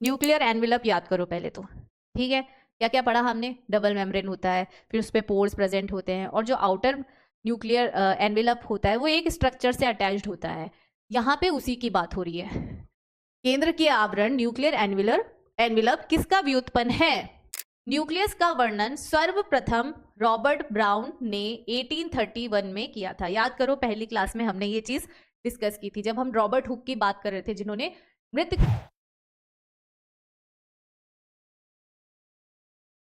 Nuclear envelope याद करो पहले तो, ठीक है। क्या क्या पढ़ा हमने? डबल मेम्ब्रेन होता है, फिर उस पर पोर्स प्रेजेंट होते हैं, और जो आउटर न्यूक्लियर एनवेलप होता है वो एक स्ट्रक्चर से अटैच्ड होता है। यहाँ पे उसी की बात हो रही है। केंद्र की आवरण न्यूक्लियर एनवेलप किसका व्युत्पन्न है? न्यूक्लियस का वर्णन सर्वप्रथम रॉबर्ट ब्राउन ने 1831 में किया था। याद करो पहली क्लास में हमने ये चीज डिस्कस की थी जब हम रॉबर्ट हुक की बात कर रहे थे, जिन्होंने मृत।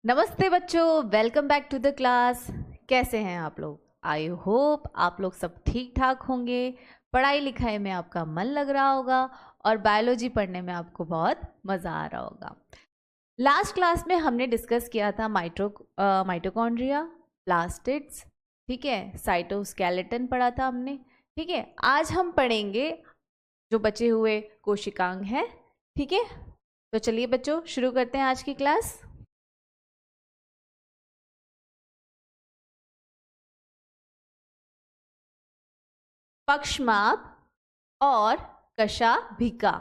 नमस्ते बच्चों, welcome back to the class. कैसे हैं आप लोग? आई होप आप लोग सब ठीक ठाक होंगे, पढ़ाई लिखाई में आपका मन लग रहा होगा और बायोलॉजी पढ़ने में आपको बहुत मज़ा आ रहा होगा। लास्ट क्लास में हमने डिस्कस किया था माइटोकॉन्ड्रिया, प्लास्टिड्स, ठीक है, साइटोस्केलेटन पढ़ा था हमने, ठीक है। आज हम पढ़ेंगे जो बचे हुए कोशिकांग हैं, ठीक है। तो चलिए बच्चों शुरू करते हैं आज की क्लास। पक्षमाप और कशाभिका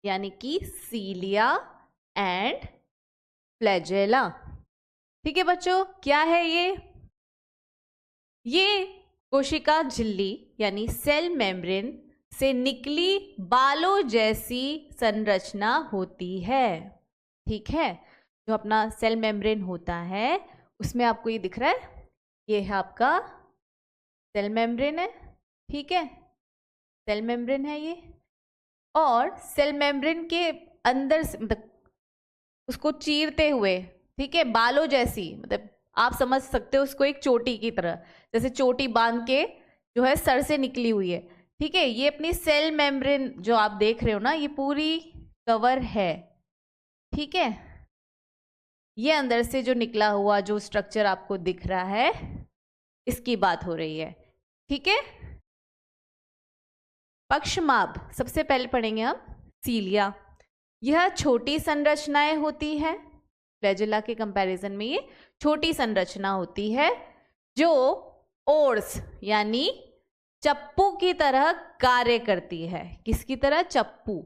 यानी कि सीलिया एंड फ्लैजेला, ठीक है बच्चों। क्या है ये कोशिका झिल्ली यानी सेल मेम्ब्रेन से निकली बालों जैसी संरचना होती है, ठीक है। जो अपना सेल मेम्ब्रेन होता है उसमें आपको ये दिख रहा है, ये है आपका सेल मेम्ब्रेन है, ठीक है। सेल मेम्ब्रेन है ये, और सेल मेम्ब्रेन के अंदर से मतलब उसको चीरते हुए, ठीक है, बालों जैसी, मतलब आप समझ सकते हो उसको एक चोटी की तरह, जैसे चोटी बांध के जो है सर से निकली हुई है, ठीक है। ये अपनी सेल मेम्ब्रेन जो आप देख रहे हो ना, ये पूरी कवर है, ठीक है। ये अंदर से जो निकला हुआ जो स्ट्रक्चर आपको दिख रहा है इसकी बात हो रही है, ठीक है। पक्षमाप सबसे पहले पढ़ेंगे हम। सीलिया, यह छोटी संरचनाएं होती है, फ्लैजेला के कंपैरिजन में ये छोटी संरचना होती है जो ओर्स यानी चप्पू की तरह कार्य करती है। किसकी तरह? चप्पू।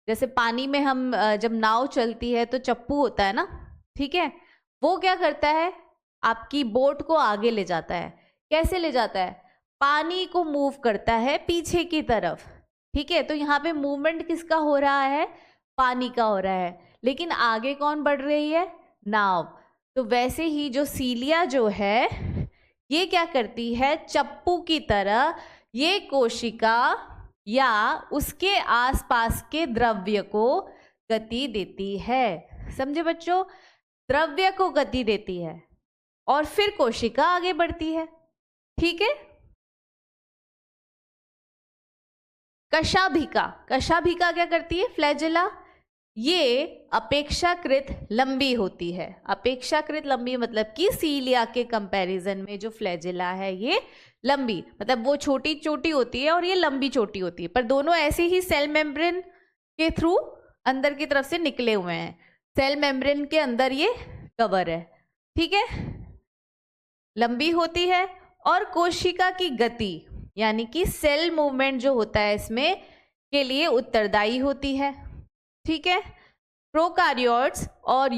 जैसे पानी में हम जब नाव चलती है तो चप्पू होता है ना, ठीक है। वो क्या करता है? आपकी बोट को आगे ले जाता है। कैसे ले जाता है? पानी को मूव करता है पीछे की तरफ, ठीक है। तो यहाँ पे मूवमेंट किसका हो रहा है? पानी का हो रहा है, लेकिन आगे कौन बढ़ रही है? नाव। तो वैसे ही जो सीलिया जो है ये क्या करती है? चप्पू की तरह ये कोशिका या उसके आसपास के द्रव्य को गति देती है। समझे बच्चों? द्रव्य को गति देती है और फिर कोशिका आगे बढ़ती है, ठीक है। कशाभिका, कशाभिका क्या करती है? फ्लैजेला, ये अपेक्षाकृत लंबी होती है। अपेक्षाकृत लंबी मतलब कि सीलिया के कंपैरिजन में जो फ्लैजेला है ये लंबी, मतलब वो छोटी चोटी होती है और ये लंबी चोटी होती है, पर दोनों ऐसे ही सेल मेम्ब्रेन के थ्रू अंदर की तरफ से निकले हुए हैं। सेल मेम्ब्रेन के अंदर ये कवर है, ठीक है। लंबी होती है और कोशिका की गति यानी कि सेल मूवमेंट जो होता है इसमें के लिए उत्तरदायी होती है, ठीक है। प्रोकारियोट्स और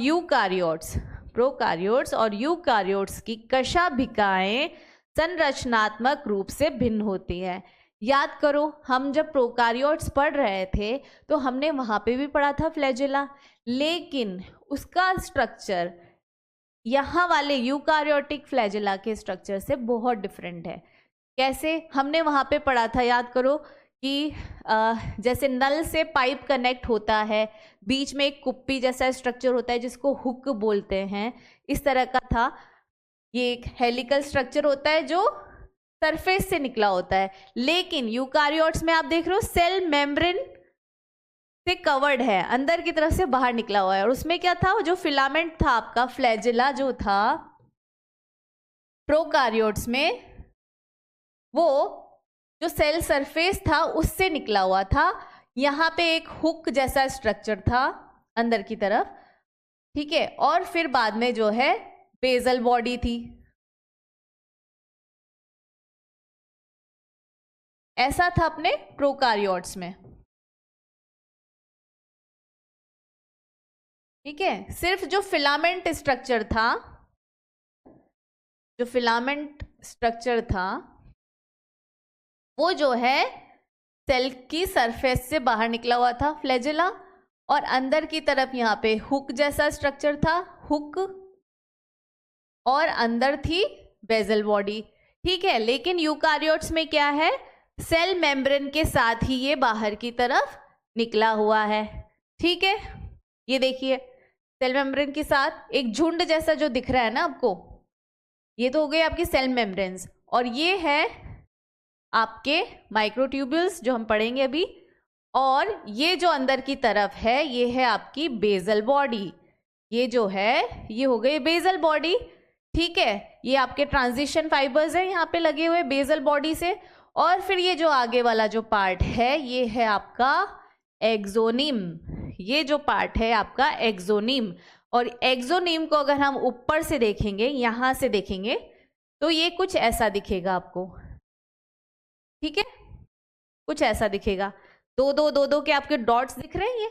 यूकारियोट्स की कशाभिकाएं संरचनात्मक रूप से भिन्न होती है। याद करो हम जब प्रोकारियोट्स पढ़ रहे थे तो हमने वहां पे भी पढ़ा था फ्लैजेला, लेकिन उसका स्ट्रक्चर यहाँ वाले यूकारियोटिक फ्लैजेला के स्ट्रक्चर से बहुत डिफरेंट है। कैसे? हमने वहां पे पढ़ा था, याद करो कि जैसे नल से पाइप कनेक्ट होता है, बीच में एक कुप्पी जैसा स्ट्रक्चर होता है जिसको हुक बोलते हैं, इस तरह का था। ये एक हेलिकल स्ट्रक्चर होता है जो सरफेस से निकला होता है, लेकिन यूकारियोट्स में आप देख रहे हो सेल मेम्ब्रेन से कवर्ड है, अंदर की तरफ से बाहर निकला हुआ है। और उसमें क्या था? जो फिलामेंट था आपका फ्लैजेला जो था प्रोकारियोट्स में, वो जो सेल सरफेस था उससे निकला हुआ था। यहाँ पे एक हुक जैसा स्ट्रक्चर था अंदर की तरफ, ठीक है। और फिर बाद में जो है बेसल बॉडी थी। ऐसा था अपने प्रोकारियोट्स में। ठीक है, सिर्फ जो फिलामेंट स्ट्रक्चर था, जो फिलामेंट स्ट्रक्चर था वो जो है सेल की सरफेस से बाहर निकला हुआ था, फ्लैजेला, और अंदर की तरफ यहाँ पे हुक जैसा स्ट्रक्चर था, हुक, और अंदर थी बेजल बॉडी। ठीक है, लेकिन यूकारियोट्स में क्या है, सेल मेम्ब्रेन के साथ ही ये बाहर की तरफ निकला हुआ है। ठीक है, ये देखिए सेल मेम्ब्रेन के साथ एक झुंड जैसा जो दिख रहा है ना आपको, ये तो हो गए आपके सेल मेम्ब्रेन्स, और ये है आपके माइक्रोट्यूब्यूल्स जो हम पढ़ेंगे अभी, और ये जो अंदर की तरफ है ये है आपकी बेजल बॉडी। ये जो है ये हो गई बेजल बॉडी। ठीक है, ये आपके ट्रांजिशन फाइबर्स हैं यहाँ पे लगे हुए बेजल बॉडी से, और फिर ये जो आगे वाला जो पार्ट है ये है आपका एक्सोनिम। ये जो पार्ट है आपका एक्सोनिम, और एक्सोनिम को अगर हम ऊपर से देखेंगे, यहाँ से देखेंगे, तो ये कुछ ऐसा दिखेगा आपको। ठीक है, कुछ ऐसा दिखेगा, दो दो दो दो के आपके डॉट्स दिख रहे हैं, ये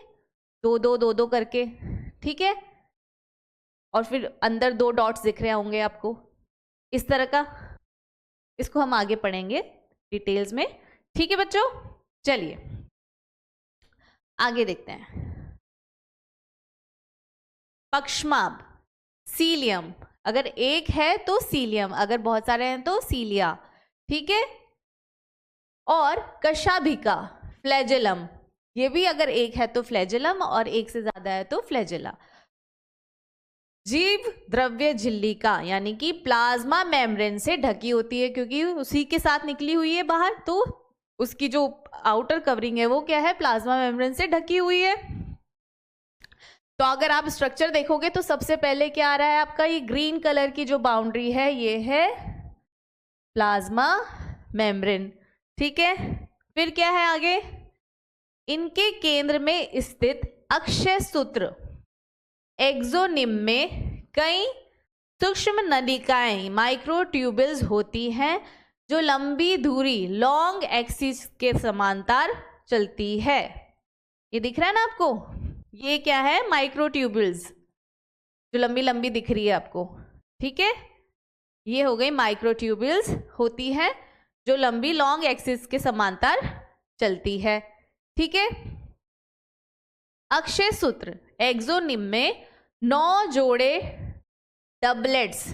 दो दो दो दो करके। ठीक है, और फिर अंदर दो डॉट्स दिख रहे होंगे आपको इस तरह का। इसको हम आगे पढ़ेंगे डिटेल्स में। ठीक है बच्चों, चलिए आगे देखते हैं। पक्षमाभ, सीलियम, अगर एक है तो सीलियम, अगर बहुत सारे हैं तो सीलिया। ठीक है, और कशाभिका, फ्लैजेलम, ये भी अगर एक है तो फ्लैजेलम और एक से ज्यादा है तो फ्लैजेला। जीव द्रव्य झिल्लिका यानी कि प्लाज्मा मेम्ब्रेन से ढकी होती है, क्योंकि उसी के साथ निकली हुई है बाहर, तो उसकी जो आउटर कवरिंग है वो क्या है, प्लाज्मा मेम्ब्रेन से ढकी हुई है। तो अगर आप स्ट्रक्चर देखोगे तो सबसे पहले क्या आ रहा है आपका, ये ग्रीन कलर की जो बाउंड्री है ये है प्लाज्मा मेम्ब्रेन। ठीक है, फिर क्या है आगे, इनके केंद्र में स्थित अक्षय सूत्र एक्सोनिम में कई सूक्ष्म नलिकाएं माइक्रोट्यूबल्स होती हैं जो लंबी धुरी लॉन्ग एक्सिस के समांतर चलती है। ये दिख रहा है ना आपको, ये क्या है, माइक्रोट्यूबल्स जो लंबी लंबी दिख रही है आपको। ठीक है, ये हो गई माइक्रोट्यूबल्स होती है जो लंबी लॉन्ग एक्सिस के समांतर चलती है। ठीक है, अक्षय सूत्र एक्सोनिम में 9 जोड़े डबलेट्स,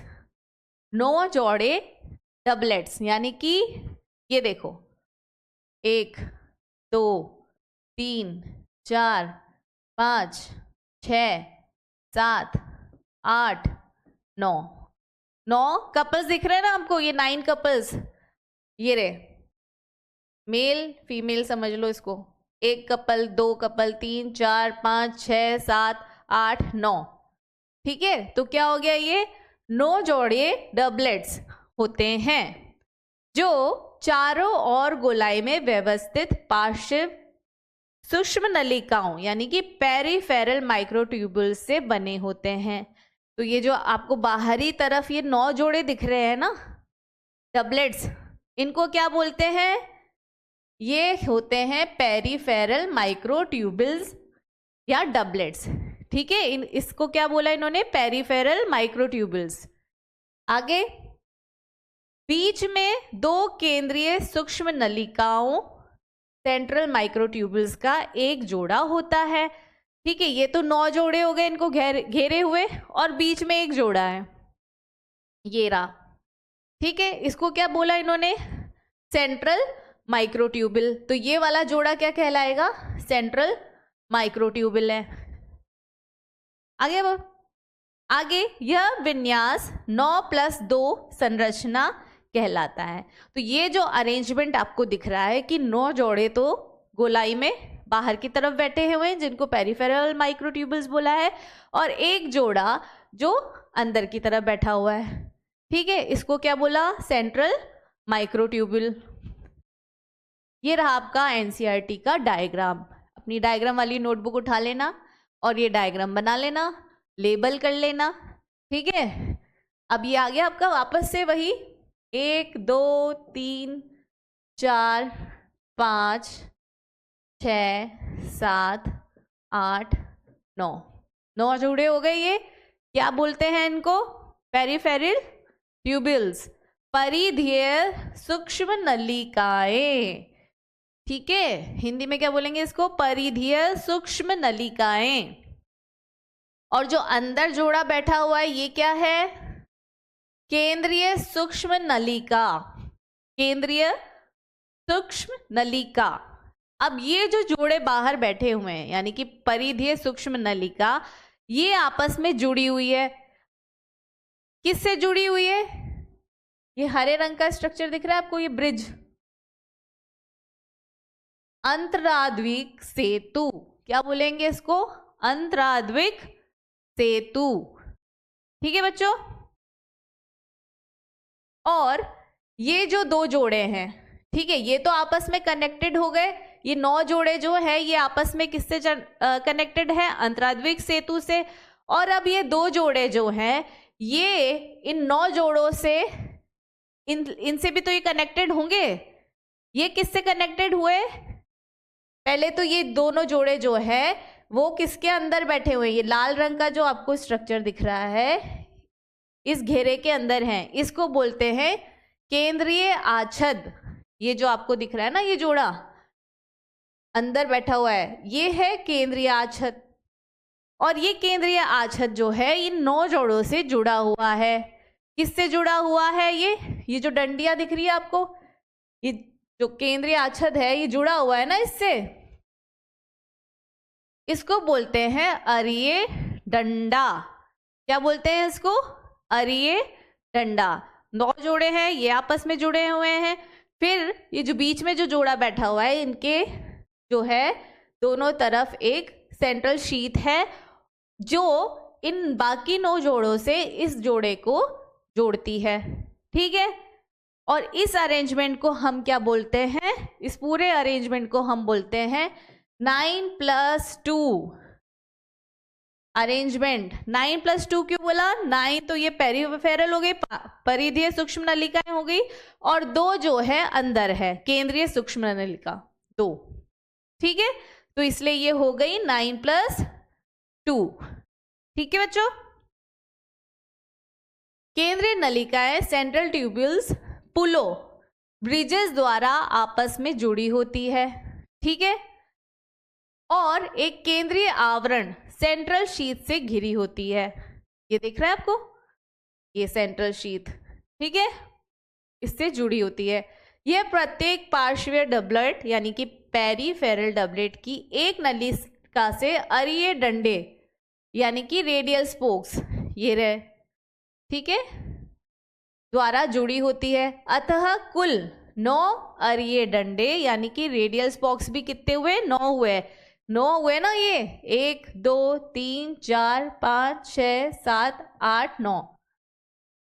9 जोड़े डबलेट्स, यानी कि ये देखो 1 2 3 4 5 6 7 8 9, 9 कपल्स दिख रहे हैं ना आपको, ये 9 कपल्स, ये रे मेल फीमेल समझ लो इसको, 1 कपल 2 कपल 3 4 5 6 7 8 9। ठीक है, तो क्या हो गया, ये 9 जोड़े डबलेट्स होते हैं जो चारों ओर गोलाई में व्यवस्थित पार्श्व सूक्ष्म नलिकाओं यानी कि पेरिफेरल माइक्रोट्यूबुल से बने होते हैं। तो ये जो आपको बाहरी तरफ ये 9 जोड़े दिख रहे हैं ना डबलेट्स, इनको क्या बोलते हैं, ये होते हैं पेरिफेरल माइक्रोट्यूबल्स या डबलेट्स। ठीक है, इसको क्या बोला इन्होंने, पेरिफेरल माइक्रोट्यूबल्स। आगे बीच में 2 केंद्रीय सूक्ष्म नलिकाओं सेंट्रल माइक्रोट्यूबल्स का एक जोड़ा होता है। ठीक है, ये तो 9 जोड़े हो गए इनको घेरे हुए, और बीच में एक जोड़ा है ये रहा। ठीक है, इसको क्या बोला इन्होंने, सेंट्रल माइक्रोट्यूबल। तो ये वाला जोड़ा क्या कहलाएगा, सेंट्रल माइक्रोट्यूबल है। आगे यह विन्यास 9+2 संरचना कहलाता है। तो ये जो अरेंजमेंट आपको दिख रहा है कि 9 जोड़े तो गोलाई में बाहर की तरफ बैठे हुए हैं जिनको पेरिफेरल माइक्रोट्यूबल्स बोला है, और एक जोड़ा जो अंदर की तरफ बैठा हुआ है। ठीक है, इसको क्या बोला, सेंट्रल माइक्रोट्यूबल। ये रहा आपका एनसीईआरटी का डायग्राम। अपनी डायग्राम वाली नोटबुक उठा लेना और ये डायग्राम बना लेना, लेबल कर लेना। ठीक है, अब ये आ गया आपका वापस से वही 1 2 3 4 5 6 7 8 9 9 जोड़े हो गए। ये क्या बोलते हैं इनको? पेरिफेरल ट्यूब्यूल्स, परिधीय सूक्ष्म नलिकाएं। ठीक है, हिंदी में क्या बोलेंगे इसको? परिधीय सूक्ष्म नलिकाएं। और जो अंदर जोड़ा बैठा हुआ है ये क्या है? केंद्रीय सूक्ष्म नलिका, केंद्रीय सूक्ष्म नलिका। अब ये जो जोड़े बाहर बैठे हुए हैं यानी कि परिधीय सूक्ष्म नलिका, ये आपस में जुड़ी हुई है। किससे जुड़ी हुई है? ये हरे रंग का स्ट्रक्चर दिख रहा है आपको, ये ब्रिज, अंतराद्विक सेतु। क्या बोलेंगे इसको? अंतराद्विक सेतु। ठीक है बच्चों। और ये जो 2 जोड़े हैं, ठीक है, ये तो आपस में कनेक्टेड हो गए। ये 9 जोड़े जो है ये आपस में किससे कनेक्टेड है? अंतराद्विक सेतु से। और अब ये 2 जोड़े जो हैं ये इन 9 जोड़ों से इनसे भी तो ये कनेक्टेड होंगे। ये किससे कनेक्टेड हुए? पहले तो ये दोनों जोड़े जो है वो किसके अंदर बैठे हुए? ये लाल रंग का जो आपको स्ट्रक्चर दिख रहा है इस घेरे के अंदर हैं। इसको बोलते हैं केंद्रीय आच्छद। ये जो आपको दिख रहा है ना, ये जोड़ा अंदर बैठा हुआ है, ये है केंद्रीय आच्छद। और ये केंद्रीय आच्छद जो है इन 9 जोड़ों से जुड़ा हुआ है। किससे जुड़ा हुआ है? ये जो डंडियां दिख रही है आपको, ये जो केंद्रीय आच्छद है ये जुड़ा हुआ है ना इससे। इसको बोलते हैं अरीय डंडा। क्या बोलते हैं इसको? अरीय डंडा। 9 जोड़े हैं, ये आपस में जुड़े हुए हैं। फिर ये जो बीच में जो जोड़ा बैठा हुआ है, इनके जो है दोनों तरफ एक सेंट्रल शीट है जो इन बाकी 9 जोड़ों से इस जोड़े को जोड़ती है। ठीक है, और इस अरेंजमेंट को हम क्या बोलते हैं? इस पूरे अरेंजमेंट को हम बोलते हैं 9+2 अरेंजमेंट। 9+2 क्यों बोला? 9 तो ये पेरिफेरल हो गई, परिधीय सूक्ष्म नलिकाएं हो गई, और 2 जो है अंदर है केंद्रीय सूक्ष्म नलिका 2। ठीक है, तो इसलिए ये हो गई 9+2। ठीक है बच्चों। केंद्रीय नलिकाएं सेंट्रल ट्यूब्यूल्स पुलों, ब्रिजेस द्वारा आपस में जुड़ी होती है। ठीक है, और एक केंद्रीय आवरण सेंट्रल शीथ से घिरी होती है। ये दिख रहा है आपको, ये सेंट्रल शीथ, ठीक है, इससे जुड़ी होती है। यह प्रत्येक पार्श्वीय डबलेट यानी कि पेरिफेरल डबलेट की एक नलिका से अरीय डंडे यानी कि रेडियल स्पोक्स, ये रहे, ठीक है, द्वारा जुड़ी होती है। अतः कुल 9 अरीय डंडे यानी कि रेडियल स्पोक्स भी कितने हुए? 9 हुए। 9 हुए ना ये, 1 2 3 4 5 6 7 8 9।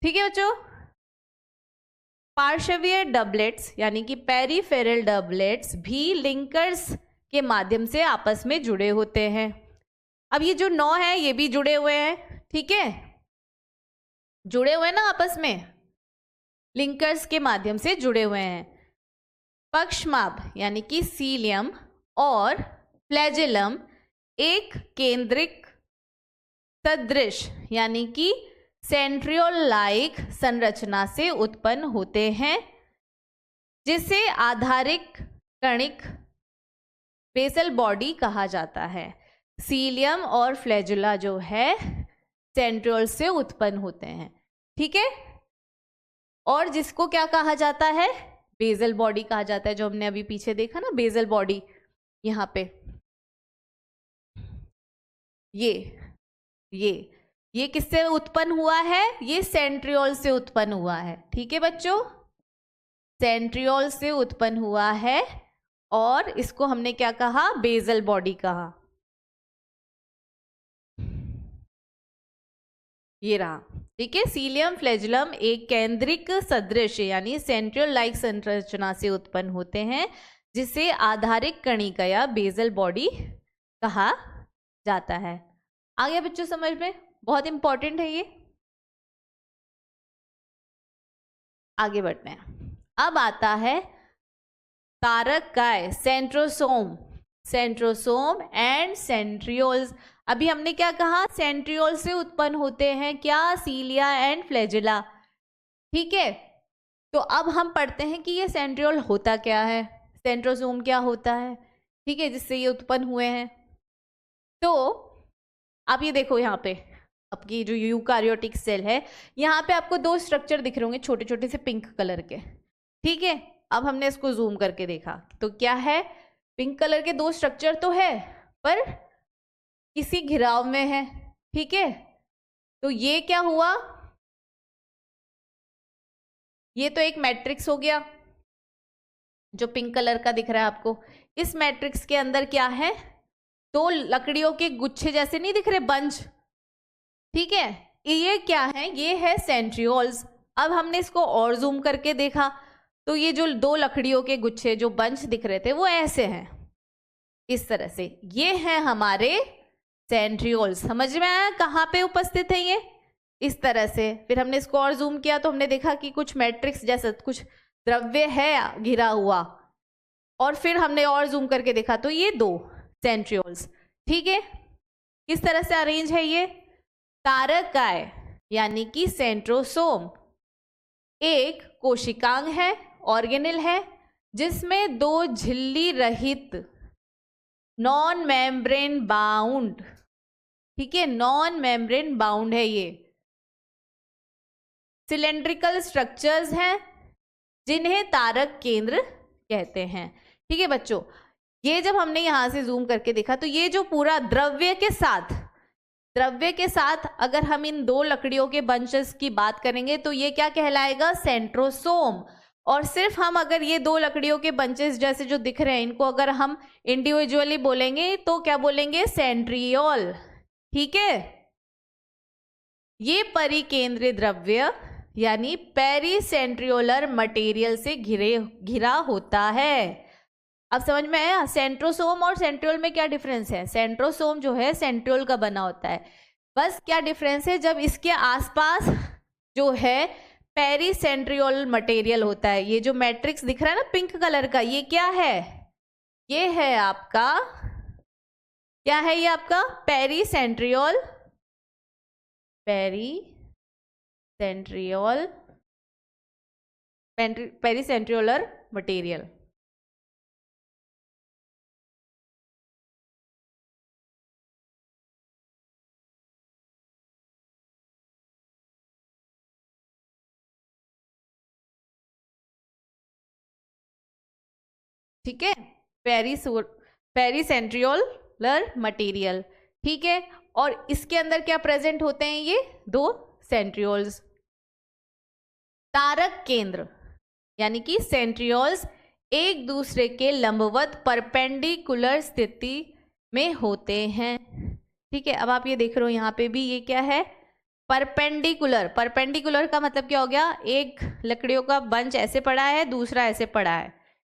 ठीक है बच्चों। पार्श्वीय डबलेट्स यानी कि पेरिफेरल डबलेट्स भी लिंकर्स के माध्यम से आपस में जुड़े होते हैं। अब ये जो 9 है ये भी जुड़े हुए हैं। ठीक है, जुड़े हुए ना आपस में, लिंकर्स के माध्यम से जुड़े हुए हैं। पक्षमाप यानी कि सीलियम और फ्लैजेलम एक केंद्रिक सदृश यानी कि सेंट्रियोल लाइक संरचना से उत्पन्न होते हैं, जिसे आधारिक कणिक बेसल बॉडी कहा जाता है। सीलियम और फ्लैजुला जो है सेंट्रियोल से उत्पन्न होते हैं। ठीक है, और जिसको क्या कहा जाता है? बेसल बॉडी कहा जाता है, जो हमने अभी पीछे देखा ना, बेसल बॉडी। यहाँ पे ये किससे उत्पन्न हुआ है? ये सेंट्रियोल से उत्पन्न हुआ है। ठीक है बच्चों, सेंट्रियोल से उत्पन्न हुआ है, और इसको हमने क्या कहा? बेसल बॉडी कहा। ये रहा। ठीक है, सीलियम फ्लैजुलम एक केंद्रिक सदृश यानी सेंट्रियोल लाइक संरचना से उत्पन्न होते हैं, जिसे आधारिक कणिका या बेसल बॉडी कहा जाता है। आ गया बच्चों समझ में? बहुत इंपॉर्टेंट है ये। आगे बढ़ते हैं। अब आता है तारक काय, सेंट्रोसोम। Centrosome and centrioles. अभी हमने क्या कहा, सेंट्रियोल से उत्पन्न होते हैं क्या, सीलिया एंड फ्लैजेला। ठीक है, तो अब हम पढ़ते हैं कि ये सेंट्रियोल होता क्या है, सेंट्रोसोम क्या होता है, ठीक है, जिससे ये उत्पन्न हुए हैं। तो आप ये देखो, यहाँ पे आपकी जो यूकारियोटिक सेल है, यहाँ पे आपको दो स्ट्रक्चर दिख रहे होंगे छोटे छोटे से पिंक कलर के। ठीक है, अब हमने इसको जूम करके देखा तो क्या है, पिंक कलर के दो स्ट्रक्चर तो है पर किसी घिराव में है। ठीक है, तो ये क्या हुआ, ये तो एक मैट्रिक्स हो गया जो पिंक कलर का दिख रहा है आपको। इस मैट्रिक्स के अंदर क्या है, दो लकड़ियों के गुच्छे जैसे नहीं दिख रहे, बंच। ठीक है, ये क्या है, ये है सेंट्रियोल्स। अब हमने इसको और जूम करके देखा तो ये जो दो लकड़ियों के गुच्छे जो बंच दिख रहे थे वो ऐसे हैं, इस तरह से। ये हैं हमारे सेंट्रियोल्स। समझ में आया कहाँ पे उपस्थित है ये, इस तरह से। फिर हमने इसको और जूम किया तो हमने देखा कि कुछ मैट्रिक्स जैसा कुछ द्रव्य है घिरा हुआ, और फिर हमने और जूम करके देखा तो ये दो सेंट्रियोल्स। ठीक है, किस तरह से अरेंज है ये, तारकाय यानी कि सेंट्रोसोम एक कोशिकांग है, ऑर्गेनेल है, जिसमें दो झिल्ली रहित नॉन मेम्ब्रेन बाउंड, ठीक है, नॉन मेम्ब्रेन बाउंड है, ये सिलेंड्रिकल स्ट्रक्चर्स हैं जिन्हें तारक केंद्र कहते हैं। ठीक है बच्चों, ये जब हमने यहां से जूम करके देखा तो ये जो पूरा द्रव्य के साथ अगर हम इन दो लकड़ियों के बंचेस की बात करेंगे तो ये क्या कहलाएगा, सेंट्रोसोम। और सिर्फ हम अगर ये दो लकड़ियों के बंचेस जैसे जो दिख रहे हैं इनको अगर हम इंडिविजुअली बोलेंगे तो क्या बोलेंगे, सेंट्रियोल। ठीक है, ये परिकेंद्रीय द्रव्य यानी पेरीसेंट्रियोलर मटेरियल से घिरा होता है। अब समझ में आया, सेंट्रोसोम और सेंट्रियोल में क्या डिफरेंस है। सेंट्रोसोम जो है सेंट्रियोल का बना होता है, बस क्या डिफरेंस है, जब इसके आसपास जो है पेरीसेंट्रियोल मटेरियल होता है। ये जो मैट्रिक्स दिख रहा है ना पिंक कलर का, ये क्या है, ये है आपका, क्या है ये आपका पेरीसेंट्रियोल पेरीसेंट्रियोलर मटेरियल। ठीक है, पेरीसेंट्रियोलर मटेरियल। ठीक है, और इसके अंदर क्या प्रेजेंट होते हैं, ये दो सेंट्रियोल्स। तारक केंद्र यानी कि सेंट्रियोल्स एक दूसरे के लंबवत परपेंडिकुलर स्थिति में होते हैं। ठीक है, अब आप ये देख रहे हो यहाँ पे भी ये क्या है, परपेंडिकुलर। परपेंडिकुलर का मतलब क्या हो गया, एक लकड़ियों का बंच ऐसे पड़ा है, दूसरा ऐसे पड़ा है।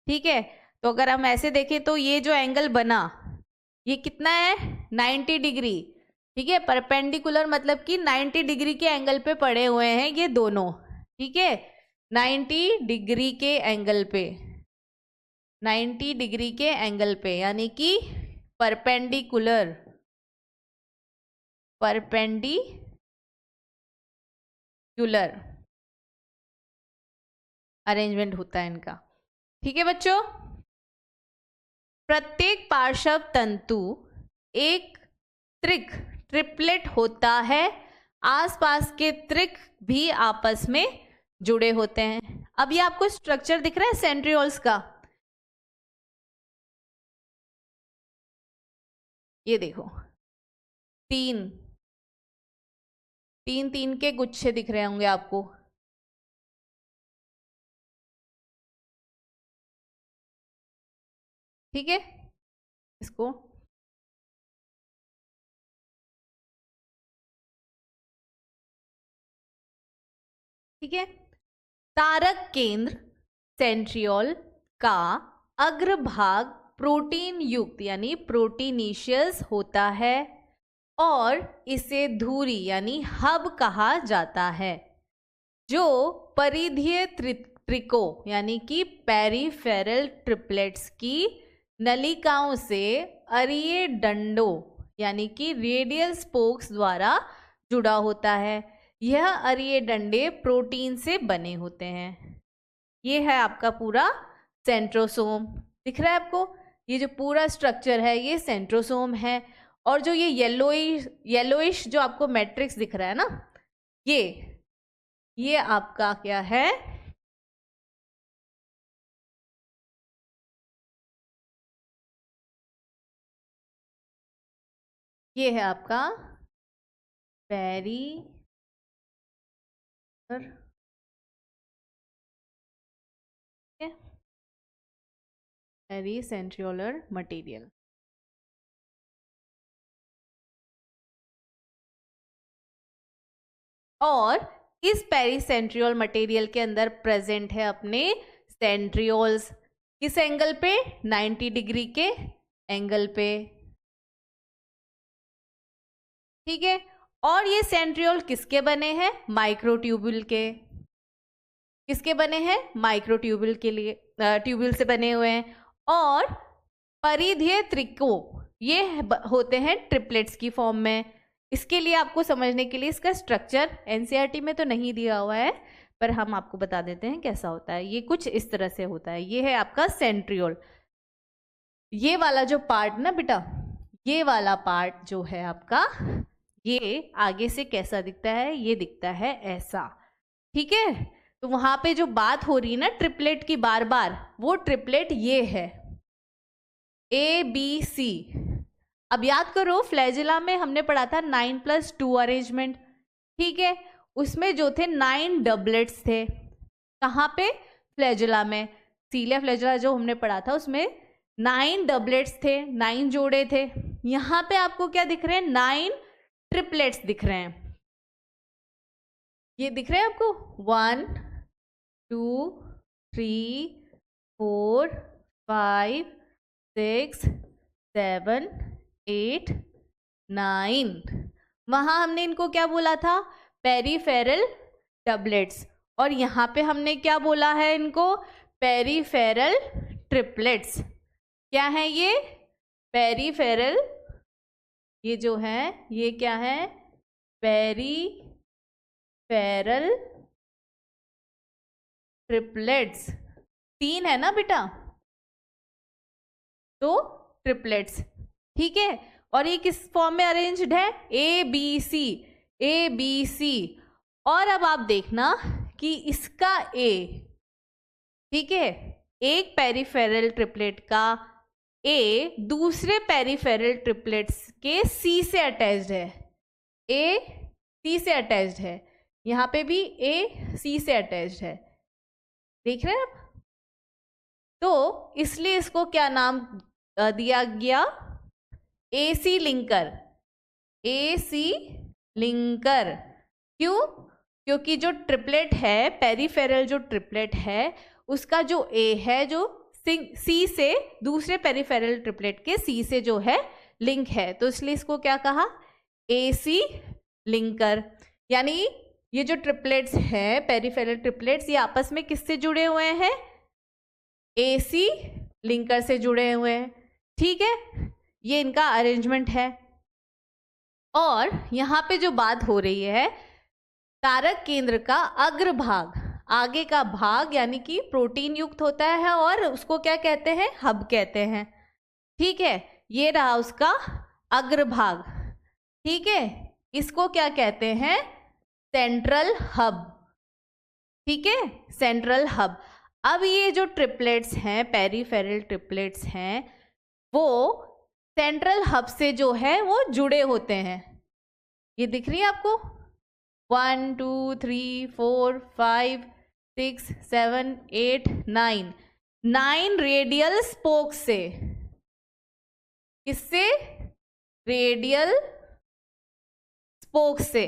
ठीक है, तो अगर हम ऐसे देखें तो ये जो एंगल बना ये कितना है, 90 डिग्री। ठीक है, परपेंडिकुलर मतलब कि 90 डिग्री के एंगल पे पड़े हुए हैं ये दोनों। ठीक है, 90 डिग्री के एंगल पे, 90 डिग्री के एंगल पे यानी कि परपेंडिकुलर अरेंजमेंट होता है इनका। ठीक है बच्चों, प्रत्येक पार्श्व तंतु एक त्रिक ट्रिपलेट होता है, आसपास के त्रिक भी आपस में जुड़े होते हैं। अब ये आपको स्ट्रक्चर दिख रहा है सेंट्रियोल्स का, ये देखो, तीन के गुच्छे दिख रहे होंगे आपको। ठीक है, इसको ठीक है, तारक केंद्र सेंट्रियोल का अग्रभाग प्रोटीन युक्त यानी प्रोटीनीशियस होता है और इसे धुरी यानी हब कहा जाता है, जो परिधीय त्रिकों यानी कि पेरिफेरल ट्रिपलेट्स की नलिकाओं से अरीय डंडों यानी कि रेडियल स्पोक्स द्वारा जुड़ा होता है। यह अरीय डंडे प्रोटीन से बने होते हैं। ये है आपका पूरा सेंट्रोसोम। दिख रहा है आपको? ये जो पूरा स्ट्रक्चर है ये सेंट्रोसोम है। और जो ये येलोइश जो आपको मैट्रिक्स दिख रहा है ना, ये आपका क्या है? ये है आपका पेरीसेंट्रियोलर मटेरियल। और इस पेरीसेंट्रियोल मटेरियल के अंदर प्रेजेंट है अपने सेंट्रियोल्स। किस एंगल पे? 90 डिग्री के एंगल पे। ठीक है। और ये सेंट्रियोल किसके बने हैं? माइक्रोट्यूब्यूल के। किसके बने हैं? माइक्रोट्यूब्यूल के लिए ट्यूब्यूल से बने हुए हैं। और परिधीय त्रिको ये होते हैं ट्रिपलेट्स की फॉर्म में। इसके लिए आपको समझने के लिए इसका स्ट्रक्चर एनसीईआरटी में तो नहीं दिया हुआ है, पर हम आपको बता देते हैं कैसा होता है। ये कुछ इस तरह से होता है। ये है आपका सेंट्रियोल। ये वाला जो पार्ट ना बेटा, ये वाला पार्ट जो है आपका, ये आगे से कैसा दिखता है? ये दिखता है ऐसा। ठीक है। तो वहां पे जो बात हो रही है ना ट्रिपलेट की बार बार, वो ट्रिपलेट ये है ABC। अब याद करो फ्लैजिला में हमने पढ़ा था 9+2 अरेंजमेंट। ठीक है। उसमें जो थे 9 डबलेट्स थे। कहाँ पे? फ्लैजिला में। सीलिया फ्लैजिला जो हमने पढ़ा था उसमें 9 डबलेट्स थे, 9 जोड़े थे। यहाँ पे आपको क्या दिख रहे हैं? 9 ट्रिपलेट्स दिख रहे हैं। ये दिख रहे हैं आपको? 1 2 3 4 5 6 7 8 9। वहां हमने इनको क्या बोला था? Peripheral doublets. और यहाँ पे हमने क्या बोला है इनको? Peripheral triplets. क्या है ये? पेरीफेरल। ये जो है ये क्या है? Peripheral triplets. 3 है ना बेटा? तो ट्रिपलेट्स। ठीक है। और ये किस फॉर्म में अरेंज्ड है? ABC। ABC। और अब आप देखना कि इसका A, ठीक है, एक पेरीफेरल ट्रिपलेट का A दूसरे पेरीफेरल ट्रिपलेट्स के C से अटैच्ड है। A C से अटैच्ड है। यहाँ पे भी A C से अटैच्ड है। देख रहे हैं आप? तो इसलिए इसको क्या नाम दिया गया? AC linker. AC linker. क्यों? क्योंकि जो ट्रिपलेट है, पेरीफेरल जो ट्रिपलेट है, उसका जो A है जो C से दूसरे पेरीफेरल ट्रिपलेट के C से जो है लिंक है, तो इसलिए इसको क्या कहा? AC linker. यानी ये जो ट्रिपलेट्स हैं, पेरीफेरल ट्रिपलेट्स, ये आपस में किससे जुड़े हुए हैं? AC लिंकर से जुड़े हुए हैं। ठीक है। ये इनका अरेंजमेंट है। और यहाँ पे जो बात हो रही है, कारक केंद्र का अग्रभाग, आगे का भाग यानी कि प्रोटीन युक्त होता है और उसको क्या कहते हैं? हब कहते हैं। ठीक है। ये रहा उसका अग्रभाग। ठीक है। इसको क्या कहते हैं? Central hub. ठीक है। Central hub. अब ये जो ट्रिपलेट्स हैं, पेरीफेरल ट्रिपलेट्स हैं, वो सेंट्रल हब से जो है वो जुड़े होते हैं। ये दिख रही है आपको? 1 2 3 4 5 6 7 8 9। 9 रेडियल स्पोक से। किससे? रेडियल स्पोक से।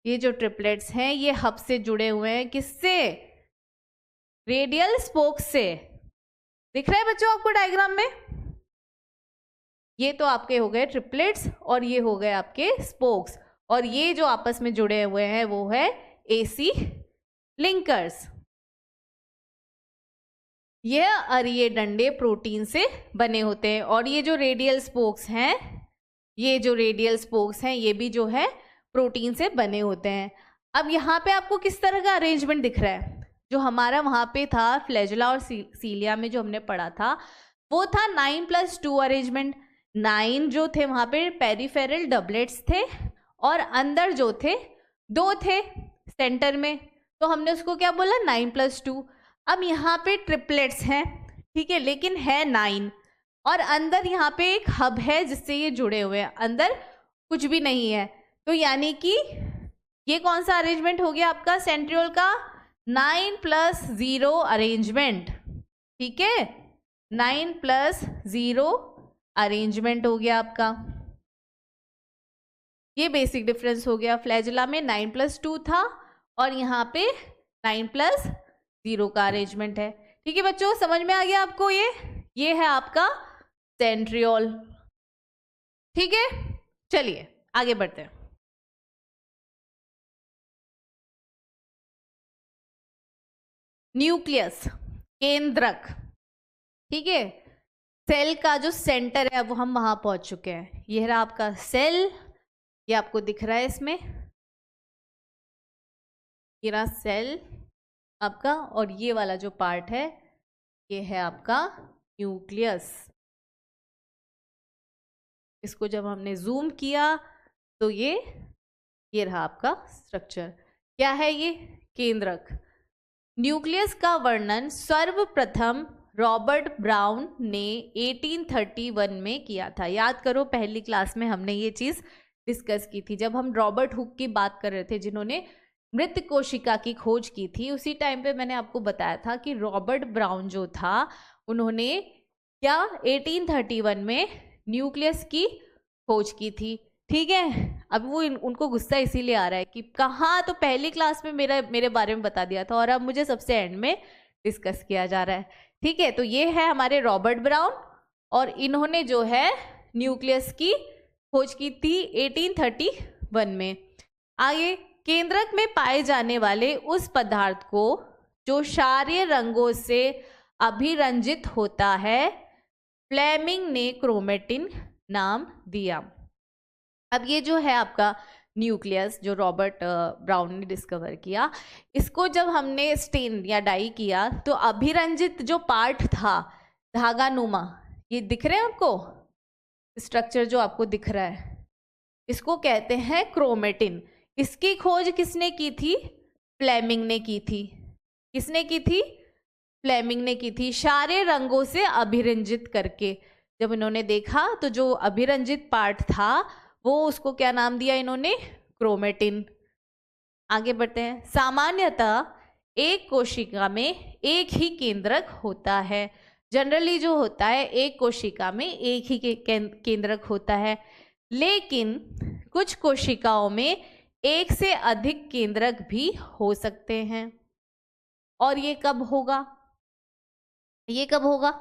ये जो ट्रिपलेट्स हैं ये हब से जुड़े हुए हैं। किससे? रेडियल स्पोक से। दिख रहा है बच्चों आपको डायग्राम में? ये तो आपके हो गए ट्रिपलेट्स और ये हो गए आपके स्पोक्स। और ये जो आपस में जुड़े हुए हैं वो है AC लिंकर्स। ये अरिये डंडे प्रोटीन से बने होते हैं। और ये जो रेडियल स्पोक्स हैं, ये जो रेडियल स्पोक्स हैं, ये भी जो है प्रोटीन से बने होते हैं। अब यहाँ पे आपको किस तरह का अरेंजमेंट दिख रहा है? जो हमारा वहाँ पे था फ्लैजुला और सीलिया में जो हमने पढ़ा था, वो था 9+2 अरेंजमेंट। 9 जो थे वहाँ पे पेरिफेरल डबलेट्स थे, और अंदर जो थे 2 थे सेंटर में, तो हमने उसको क्या बोला? 9+2। अब यहाँ पे ट्रिपलेट्स हैं, ठीक है, लेकिन है 9, और अंदर यहाँ पे एक हब है जिससे ये जुड़े हुए हैं, अंदर कुछ भी नहीं है। तो यानी कि ये कौन सा अरेंजमेंट हो गया आपका सेंट्रियोल का? 9+0 अरेंजमेंट, ठीक है, 9+0 अरेंजमेंट हो गया आपका। ये बेसिक डिफरेंस हो गया। फ्लैजुला में 9+2 था और यहाँ पे 9+0 का अरेंजमेंट है। ठीक है बच्चों, समझ में आ गया आपको? ये है आपका सेंट्रियोल। ठीक है, चलिए आगे बढ़ते हैं। न्यूक्लियस, केंद्रक, ठीक है, सेल का जो सेंटर है वो हम वहां पहुंच चुके हैं। ये रहा आपका सेल, ये आपको दिख रहा है इसमें, ये रहा सेल आपका, और ये वाला जो पार्ट है ये है आपका न्यूक्लियस। इसको जब हमने जूम किया तो ये रहा आपका स्ट्रक्चर। क्या है ये? केंद्रक। न्यूक्लियस का वर्णन सर्वप्रथम रॉबर्ट ब्राउन ने 1831 में किया था। याद करो पहली क्लास में हमने ये चीज़ डिस्कस की थी, जब हम रॉबर्ट हुक की बात कर रहे थे जिन्होंने मृत कोशिका की खोज की थी। उसी टाइम पे मैंने आपको बताया था कि रॉबर्ट ब्राउन जो था उन्होंने क्या 1831 में न्यूक्लियस की खोज की थी। ठीक है, अब वो उनको गुस्सा इसीलिए आ रहा है कि कहाँ तो पहली क्लास में मेरे बारे में बता दिया था और अब मुझे सबसे एंड में डिस्कस किया जा रहा है। ठीक है, तो ये है हमारे रॉबर्ट ब्राउन, और इन्होंने जो है न्यूक्लियस की खोज की थी 1831 में। आगे, केंद्रक में पाए जाने वाले उस पदार्थ को जो क्षारीय रंगों से अभिरंजित होता है, फ्लेमिंग ने क्रोमेटिन नाम दिया। अब ये जो है आपका न्यूक्लियस जो रॉबर्ट ब्राउन ने डिस्कवर किया, इसको जब हमने स्टेन या डाई किया तो अभिरंजित जो पार्ट था धागानुमा, ये दिख रहे हैं आपको स्ट्रक्चर जो आपको दिख रहा है, इसको कहते हैं क्रोमेटिन। इसकी खोज किसने की थी? फ्लेमिंग ने की थी। किसने की थी? फ्लेमिंग ने की थी, क्षारीय रंगों से अभिरंजित करके। जब इन्होंने देखा तो जो अभिरंजित पार्ट था वो उसको क्या नाम दिया इन्होंने? क्रोमेटिन। आगे बढ़ते हैं। सामान्यतः एक कोशिका में एक ही केंद्रक होता है। जनरली जो होता है एक कोशिका में एक ही केंद्रक होता है, लेकिन कुछ कोशिकाओं में एक से अधिक केंद्रक भी हो सकते हैं। और ये कब होगा? ये कब होगा?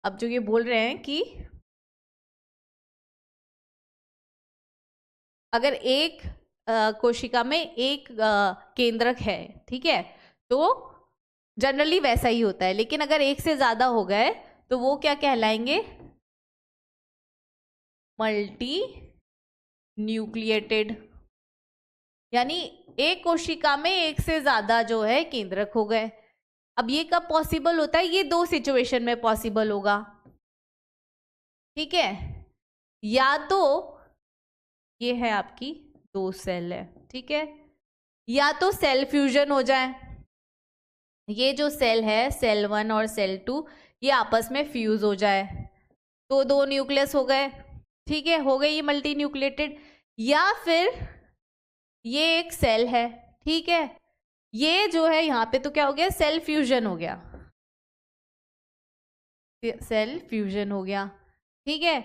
अब जो ये बोल रहे हैं कि अगर एक कोशिका में एक केंद्रक है, ठीक है, तो जनरली वैसा ही होता है, लेकिन अगर एक से ज्यादा हो गए तो वो क्या कहलाएंगे? Multinucleated. यानी एक कोशिका में एक से ज्यादा जो है केंद्रक हो गए। अब ये कब पॉसिबल होता है? ये 2 सिचुएशन में पॉसिबल होगा। ठीक है, या तो ये है आपकी 2 सेल है, ठीक है, या तो सेल फ्यूजन हो जाए। ये जो सेल है सेल 1 और सेल 2 ये आपस में फ्यूज हो जाए तो 2 न्यूक्लियस हो गए। ठीक है, हो गए ये मल्टी न्यूक्लिएटेड। या फिर ये एक सेल है, ठीक है, ये जो है यहाँ पे तो क्या हो गया? सेल फ्यूजन हो गया, सेल फ्यूजन हो गया। ठीक है,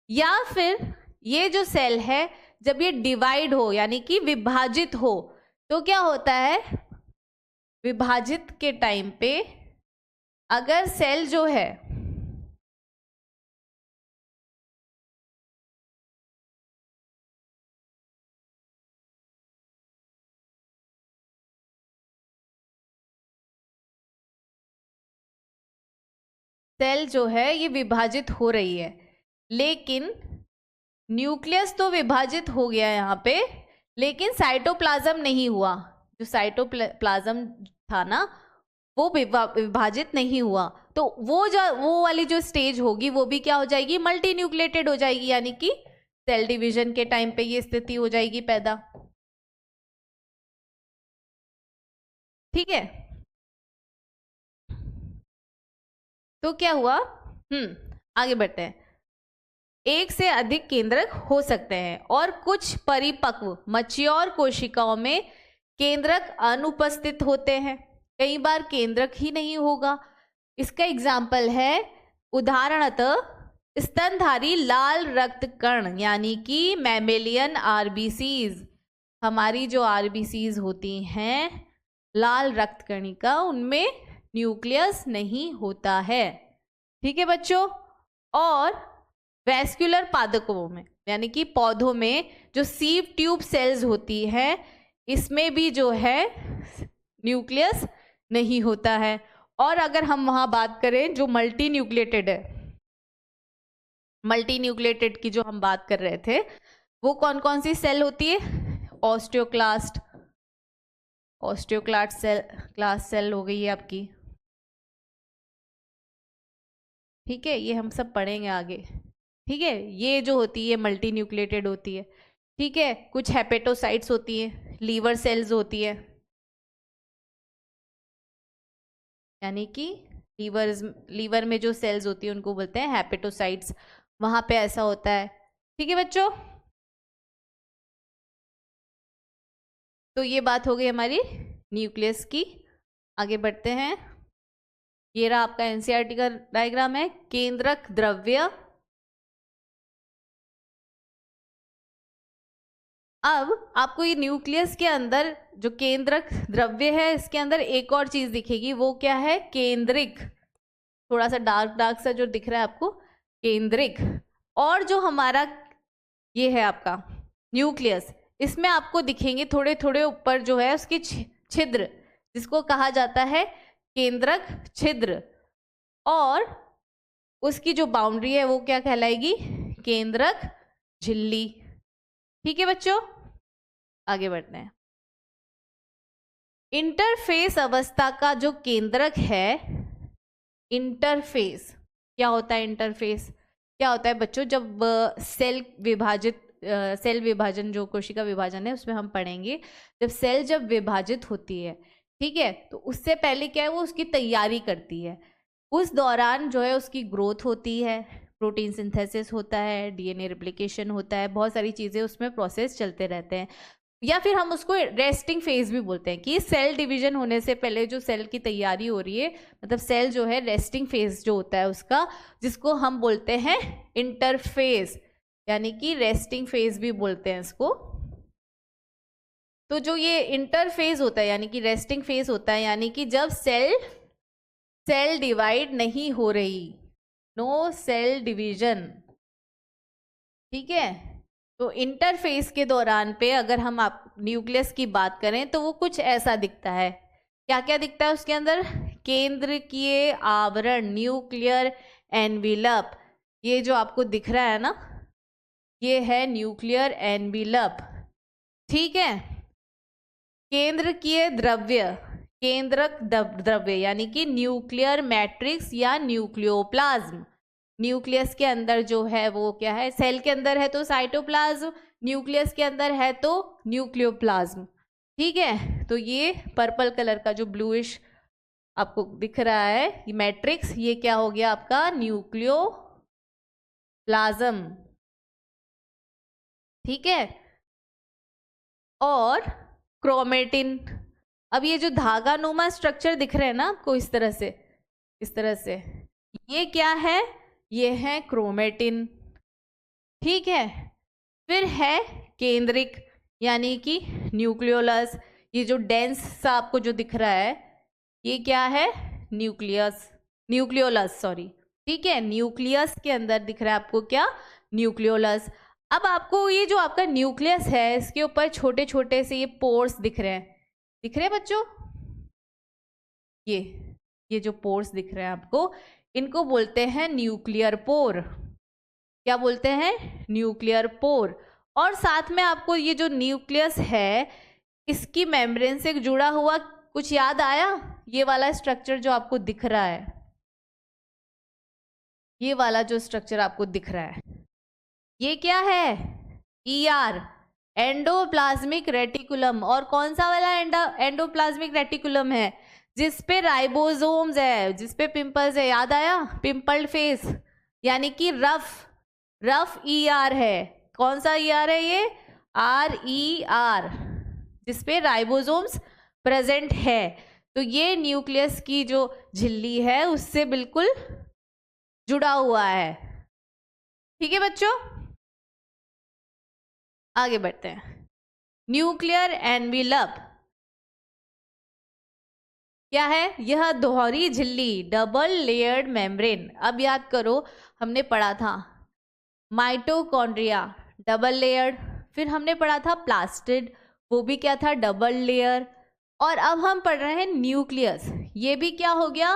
या फिर ये जो सेल है जब ये डिवाइड हो यानी कि विभाजित हो तो क्या होता है? विभाजित के टाइम पे अगर सेल जो है सेल जो है ये विभाजित हो रही है, लेकिन न्यूक्लियस तो विभाजित हो गया यहाँ पे, लेकिन साइटोप्लाज्म नहीं हुआ। जो साइटोप्लाज्म था ना वो विभाजित नहीं हुआ, तो वो वाली जो स्टेज होगी वो भी क्या हो जाएगी, मल्टी न्यूक्लिएटेड हो जाएगी, यानी कि सेल डिवीजन के टाइम पे ये स्थिति हो जाएगी पैदा। ठीक है, तो क्या हुआ, आगे बढ़ते हैं। एक से अधिक केंद्रक हो सकते हैं और कुछ परिपक्व मैच्योर कोशिकाओं में केंद्रक अनुपस्थित होते हैं, कई बार केंद्रक ही नहीं होगा। इसका एग्जाम्पल है उदाहरणतः स्तनधारी लाल रक्त कण यानी कि मैमेलियन आरबीसीज। हमारी जो आरबीसीज होती हैं लाल रक्त कणिका, उनमें न्यूक्लियस नहीं होता है। ठीक है बच्चों, और वैस्कुलर पादपों में यानी कि पौधों में जो सीव ट्यूब सेल्स होती है, इसमें भी जो है न्यूक्लियस नहीं होता है। और अगर हम वहां बात करें जो मल्टी न्यूक्लिएटेड है, मल्टी न्यूक्लिएटेड की जो हम बात कर रहे थे, वो कौन कौन सी सेल होती है, ऑस्टियोक्लास्ट सेल हो गई है आपकी। ठीक है, ये हम सब पढ़ेंगे आगे। ठीक है, ये जो होती है मल्टी न्यूक्लिएटेड होती है। ठीक है, कुछ हेपेटोसाइट्स होती है, लीवर सेल्स होती है, यानी कि लीवर में जो सेल्स होती है उनको बोलते हैं हेपेटोसाइट्स, वहां पे ऐसा होता है। ठीक है बच्चों, तो ये बात हो गई हमारी न्यूक्लियस की। आगे बढ़ते हैं, ये रहा आपका एनसीईआरटी का डायग्राम है। केंद्रक द्रव्य, अब आपको ये न्यूक्लियस के अंदर जो केंद्रक द्रव्य है, इसके अंदर एक और चीज दिखेगी, वो क्या है, केंद्रिक। थोड़ा सा डार्क सा जो दिख रहा है आपको, केंद्रिक। और जो हमारा ये है आपका न्यूक्लियस, इसमें आपको दिखेंगे थोड़े थोड़े ऊपर जो है उसके छिद्र, जिसको कहा जाता है केंद्रक छिद्र, और उसकी जो बाउंड्री है वो क्या कहलाएगी, केंद्रक झिल्ली। ठीक है बच्चों, आगे बढ़ते हैं। इंटरफेस अवस्था का जो केंद्रक है, इंटरफेस क्या होता है, इंटरफेस क्या होता है बच्चों, जब सेल विभाजन जो कोशिका विभाजन है उसमें हम पढ़ेंगे, जब विभाजित होती है, ठीक है, तो उससे पहले क्या है, वो उसकी तैयारी करती है। उस दौरान जो है उसकी ग्रोथ होती है, प्रोटीन सिंथेसिस होता है, डीएनए रेप्लिकेशन होता है, बहुत सारी चीज़ें उसमें प्रोसेस चलते रहते हैं, या फिर हम उसको रेस्टिंग फेज भी बोलते हैं कि सेल डिवीजन होने से पहले जो सेल की तैयारी हो रही है, मतलब सेल जो है रेस्टिंग फेज जो होता है उसका, जिसको हम बोलते हैं इंटरफेज, यानी कि रेस्टिंग फेज भी बोलते हैं इसको। तो जो ये इंटरफेज होता है यानी कि रेस्टिंग फेज होता है, यानी कि जब सेल डिवाइड नहीं हो रही, नो सेल डिवीजन। ठीक है, तो इंटरफेस के दौरान पे अगर हम आप न्यूक्लियस की बात करें तो वो कुछ ऐसा दिखता है। क्या क्या दिखता है उसके अंदर, केंद्रकीय आवरण, न्यूक्लियर एनविलप, ये जो आपको दिख रहा है ना, ये है न्यूक्लियर एनविलप। ठीक है, केंद्रकीय द्रव्य, केंद्रक द्रव्य यानी कि न्यूक्लियर मैट्रिक्स या न्यूक्लियोप्लाज्म। न्यूक्लियस के अंदर जो है वो क्या है, सेल के अंदर है तो साइटोप्लाज्म, न्यूक्लियस के अंदर है तो न्यूक्लियोप्लाज्म। ठीक है, तो ये पर्पल कलर का जो ब्लूइश आपको दिख रहा है ये मैट्रिक्स, ये क्या हो गया आपका, न्यूक्लियोप्लाज्म। ठीक है, और क्रोमेटिन, अब ये जो धागा नुमा स्ट्रक्चर दिख रहे हैं ना आपको इस तरह से, ये क्या है, ये है क्रोमेटिन। ठीक है, फिर है केंद्रिक यानी कि न्यूक्लियोलस, ये जो डेंस सा आपको जो दिख रहा है ये क्या है, न्यूक्लियोलस सॉरी। ठीक है, न्यूक्लियस के अंदर दिख रहा है आपको क्या, न्यूक्लियोलस। अब आपको ये जो आपका न्यूक्लियस है इसके ऊपर छोटे छोटे से ये पोर्स दिख रहे हैं बच्चों, ये जो पोर्स दिख रहे हैं आपको, इनको बोलते हैं न्यूक्लियर पोर। क्या बोलते हैं? Nuclear pore. और साथ में आपको ये जो न्यूक्लियस है इसकी मेम्ब्रेन से जुड़ा हुआ कुछ याद आया? ये वाला स्ट्रक्चर जो आपको दिख रहा है, ये वाला जो स्ट्रक्चर आपको दिख रहा है, ये क्या है? ER, endoplasmic reticulum. और कौन सा वाला एंडोप्लाज्मिक रेटिकुलम है? जिस पे राइबोसोम्स है, जिस पे पिंपल्स है, याद आया? पिंपल्ड फेस, यानी कि रफ ER है। कौन सा ER है ये? RER, जिस पे राइबोसोम्स प्रेजेंट है। तो ये न्यूक्लियस की जो झिल्ली है उससे बिल्कुल जुड़ा हुआ है। ठीक है बच्चों, आगे बढ़ते हैं। न्यूक्लियर एनवेलप क्या है? यह दोहरी झिल्ली, डबल लेयर्ड मेम्ब्रेन। अब याद करो, हमने पढ़ा था माइटोकॉन्ड्रिया डबल लेयर्ड, फिर हमने पढ़ा था प्लास्टिड, वो भी क्या था? Double layer. और अब हम पढ़ रहे हैं न्यूक्लियस, ये भी क्या हो गया?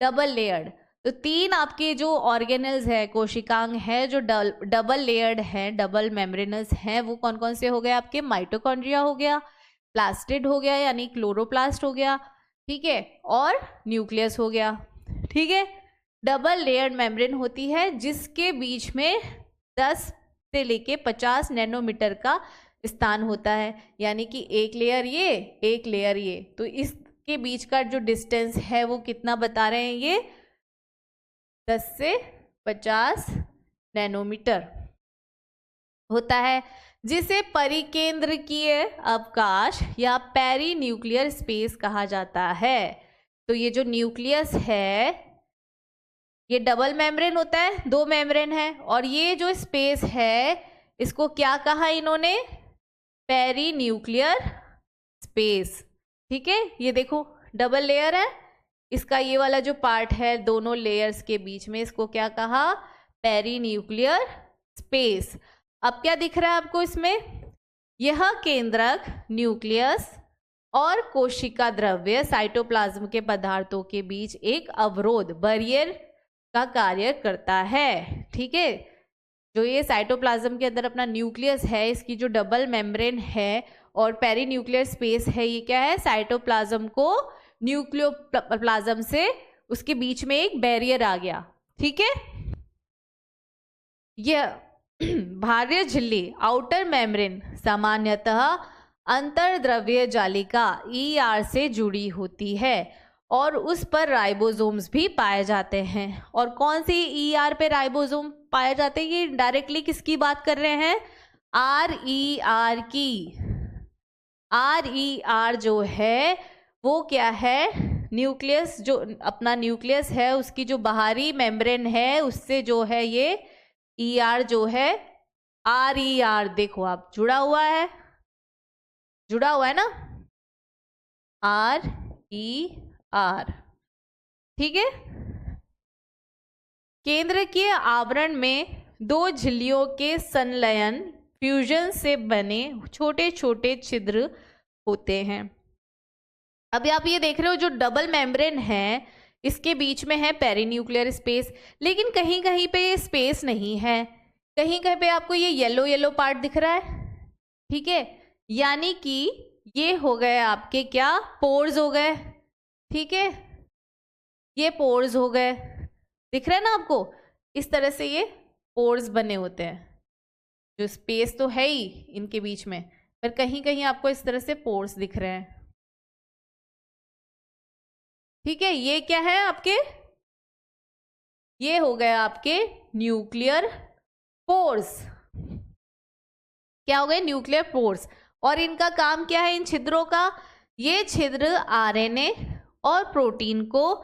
Double layered. तो 3 आपके जो ऑर्गेनल्स है, कोशिकांग है जो डबल लेयर्ड है, डबल मेम्ब्रेनस हैं, वो कौन कौन से हो गए आपके? माइटोकॉन्ड्रिया हो गया, प्लास्टिड हो गया यानी क्लोरोप्लास्ट हो गया, ठीक है, और न्यूक्लियस हो गया। ठीक है, डबल लेयर्ड मेम्ब्रेन होती है जिसके बीच में 10 से लेके 50 नैनोमीटर का स्थान होता है, यानी कि एक लेयर ये, एक लेयर ये। तो इसके बीच का जो डिस्टेंस है वो कितना बता रहे हैं? ये 10 से 50 नैनोमीटर होता है, जिसे परिकेंद्रकीय अवकाश या पेरी न्यूक्लियर स्पेस कहा जाता है। तो ये जो न्यूक्लियस है ये डबल मेम्ब्रेन होता है, 2 मेम्ब्रेन है, और ये जो स्पेस है इसको क्या कहा इन्होंने? Perinuclear space. ठीक है, ये देखो डबल लेयर है, इसका ये वाला जो पार्ट है दोनों लेयर्स के बीच में, इसको क्या कहा? Perinuclear space. अब क्या दिख रहा है आपको इसमें? यह केंद्रक न्यूक्लियस और कोशिका द्रव्य साइटोप्लाज्म के पदार्थों के बीच एक अवरोध, बैरियर का कार्य करता है। ठीक है, जो ये साइटोप्लाज्म के अंदर अपना न्यूक्लियस है, इसकी जो डबल मेम्ब्रेन है और पेरी न्यूक्लियर स्पेस है, ये क्या है? साइटोप्लाज्म को न्यूक्लियोप्लाज्म से उसके बीच में एक बैरियर आ गया। ठीक है, यह बाह्य झिल्ली आउटर मेम्ब्रेन सामान्यतः अंतर्द्रव्य जालिका ER से जुड़ी होती है और उस पर राइबोसोम्स भी पाए जाते हैं। और कौन सी ER पे राइबोसोम पाए जाते हैं? ये डायरेक्टली किसकी बात कर रहे हैं? RER की। RER जो है वो क्या है? न्यूक्लियस, जो अपना न्यूक्लियस है उसकी जो बाहरी मेम्ब्रेन है उससे जो है ये ER जो है, RER देखो आप जुड़ा हुआ है, जुड़ा हुआ है ना, RER। ठीक है, केंद्र के आवरण में 2 झिल्लियों के संलयन फ्यूजन से बने छोटे छोटे छिद्र होते हैं। अभी आप ये देख रहे हो जो डबल मेम्ब्रेन है इसके बीच में है पेरीन्यूक्लियर स्पेस, लेकिन कहीं कहीं पे ये स्पेस नहीं है, कहीं कहीं पे आपको ये येलो येलो पार्ट दिख रहा है। ठीक है, यानी कि ये हो गए आपके क्या? पोर्स हो गए। ठीक है, ये पोर्स हो गए, दिख रहा है ना आपको? इस तरह से ये पोर्स बने होते हैं, जो स्पेस तो है ही इनके बीच में, पर कहीं कहीं आपको इस तरह से पोर्स दिख रहे हैं। ठीक है, ये क्या है आपके? ये हो गए आपके न्यूक्लियर पोर्स। क्या हो गए? Nuclear pores. और इनका काम क्या है इन छिद्रों का? ये छिद्र RNA और प्रोटीन को